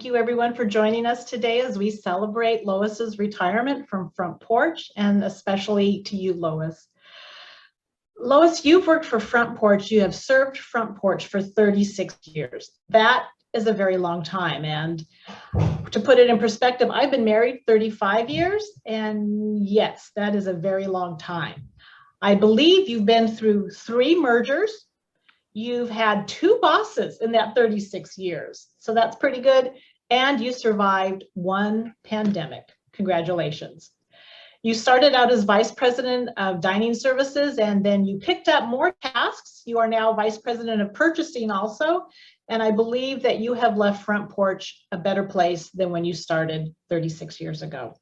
you everyone for joining us today as we celebrate Lois's retirement from Front Porch, and especially to you, Lois. Lois, you've worked for Front Porch. You have served Front Porch for 36 years. That is a very long time. And to put it in perspective, I've been married 35 years, and yes, that is a very long time. I believe you've been through 3 mergers. You've had 2 bosses in that 36 years. So that's pretty good. And you survived 1 pandemic. Congratulations. You started out as Vice President of Dining Services, and then you picked up more tasks. You are now Vice President of Purchasing also. And I believe that you have left Front Porch a better place than when you started 36 years ago.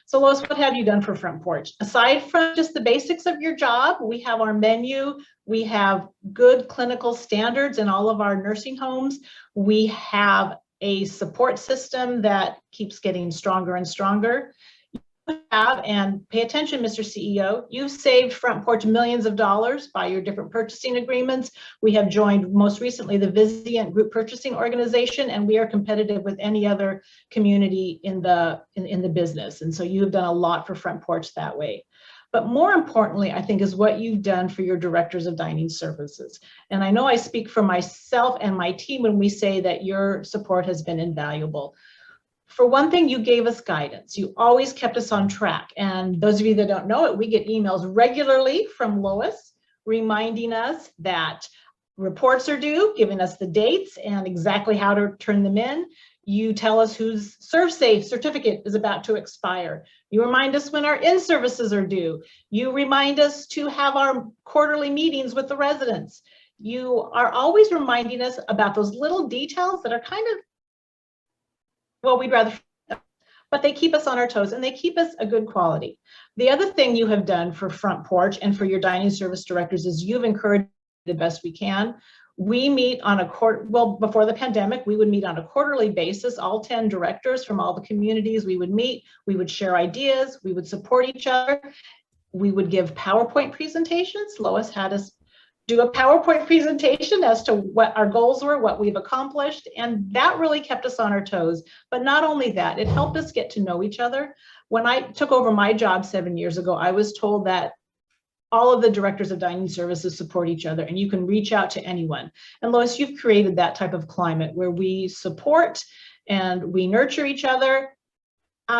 So Lois, what have you done for Front Porch? Aside from just the basics of your job, we have our menu, we have good clinical standards in all of our nursing homes. We have a support system that keeps getting stronger and stronger. And pay attention, Mr. CEO, you've saved Front Porch millions of dollars by your different purchasing agreements. We have joined most recently the Vizient Group Purchasing Organization, and we are competitive with any other community in the business. And so you have done a lot for Front Porch that way. But more importantly, I think, is what you've done for your directors of dining services. And I know I speak for myself and my team when we say that your support has been invaluable. For one thing, you gave us guidance. You always kept us on track. And those of you that don't know it, we get emails regularly from Lois reminding us that reports are due, giving us the dates and exactly how to turn them in. You tell us whose ServSafe certificate is about to expire. You remind us when our in-services are due. You remind us to have our quarterly meetings with the residents. You are always reminding us about those little details that are kind of, well, we'd rather, but they keep us on our toes and they keep us a good quality. The other thing you have done for Front Porch and for your dining service directors is you've encouraged the best we can. We meet on before the pandemic, we would meet on a quarterly basis, all 10 directors from all the communities we would meet, we would share ideas, we would support each other. We would give PowerPoint presentations. Lois had us do a PowerPoint presentation as to what our goals were, what we've accomplished, and that really kept us on our toes. But not only that, it helped us get to know each other. When I took over my job 7 years ago, I was told that all of the directors of dining services support each other and you can reach out to anyone. And Lois, you've created that type of climate where we support and we nurture each other.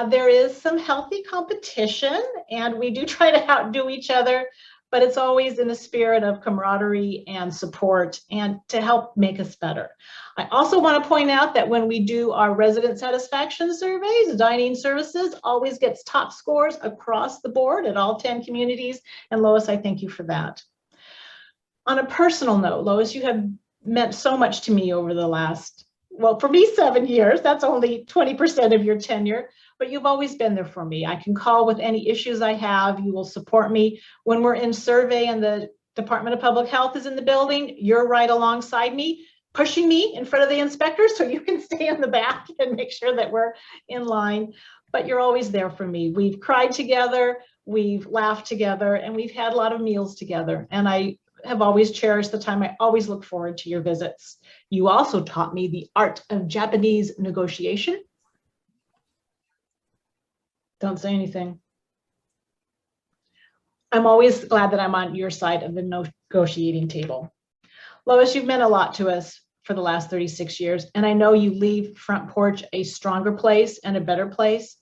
There is some healthy competition and we do try to outdo each other, but it's always in the spirit of camaraderie and support and to help make us better. I also want to point out that when we do our resident satisfaction surveys, dining services always gets top scores across the board at all 10 communities. And Lois, I thank you for that. On a personal note, Lois, you have meant so much to me over the last, well, for me, 7 years. That's only 20% of your tenure. But you've always been there for me. I can call with any issues I have. You will support me. When we're in survey and the Department of Public Health is in the building, you're right alongside me, pushing me in front of the inspectors so you can stay in the back and make sure that we're in line. But you're always there for me. We've cried together, we've laughed together, and we've had a lot of meals together. And I have always cherished the time. I always look forward to your visits. You also taught me the art of Japanese negotiation. Don't say anything. I'm always glad that I'm on your side of the negotiating table. Lois, you've meant a lot to us for the last 36 years, and I know you leave Front Porch a stronger place and a better place.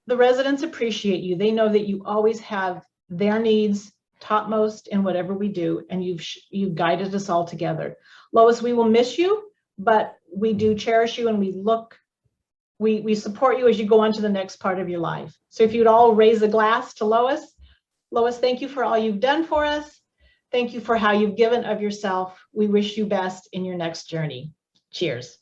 The residents appreciate you. They know that you always have their needs topmost in whatever we do, and you've guided us all together. Lois, we will miss you, but we do cherish you, and we support you as you go on to the next part of your life. So if you'd all raise a glass to Lois. Lois, thank you for all you've done for us. Thank you for how you've given of yourself. We wish you best in your next journey. Cheers.